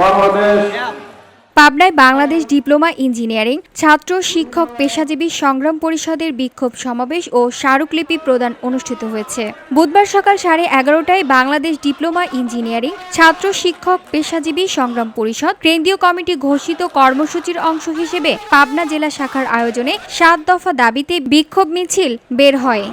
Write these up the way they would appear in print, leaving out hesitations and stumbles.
বাংলাদেশ। পাবনায় Bangladesh diploma engineering ছাত্র শিক্ষক পেশাজীবী সংগ্রাম পরিষদের বিক্ষোভ সমাবেশ ও স্মারকলিপি প্রদান অনুষ্ঠিত হয়েছে। বুধবার সকাল 11:30টায় বাংলাদেশ ডিপ্লোমা ইঞ্জিনিয়ারিং ছাত্র শিক্ষক পেশাজীবী সংগ্রাম পরিষদ কেন্দ্রীয় কমিটি ঘোষিত কর্মসূচির অংশ হিসেবে পাবনা জেলা শাখার আয়োজনে 7 দফা দাবিতে বিক্ষোভ মিছিল বের হয়।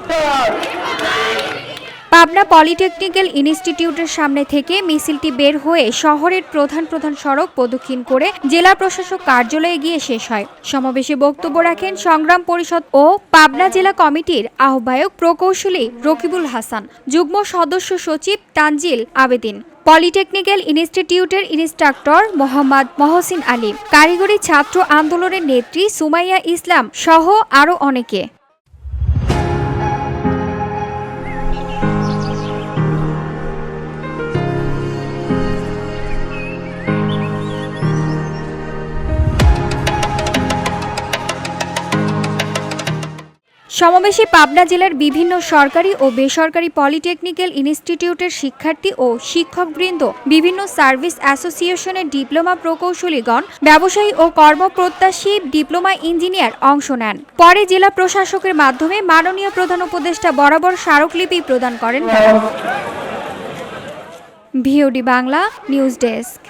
পাবনা পলিটেকনিক্যাল ইনস্টিটিউটের সামনে থেকে মিছিলটি বের হয়ে শহরের প্রধান সড়ক প্রদক্ষিণ করে জেলা প্রশাসক কার্যালয়ে গিয়ে শেষ হয়। সমাবেশে বক্তব্য রাখেন সংগ্রাম পরিষদ ও পাবনা জেলা কমিটির আহ্বায়ক প্রকৌশলী রকিবুল হাসান, যুগ্ম সদস্য সচিব তানজিল আবেদিন, পলিটেকনিক্যাল ইনস্টিটিউটের ইনস্ট্রাক্টর মোহাম্মদ মহসিন আলী, কারিগরি ছাত্র আন্দোলনের নেত্রী সুমাইয়া ইসলাম সহ আরও অনেকে। সমাবেশে পাবনা জেলার বিভিন্ন সরকারি ও বেসরকারি পলিটেকনিক্যাল ইনস্টিটিউটের শিক্ষার্থী ও শিক্ষকবৃন্দ, বিভিন্ন সার্ভিস অ্যাসোসিয়েশনের ডিপ্লোমা প্রকৌশলীগণ, ব্যবসায়ী ও কর্মপ্রত্যাশী ডিপ্লোমা ইঞ্জিনিয়ার অংশ নেন। পরে জেলা প্রশাসকের মাধ্যমে মাননীয় প্রধান উপদেষ্টা বরাবর স্মারকলিপি প্রদান করেন। VOD Bangla news desk.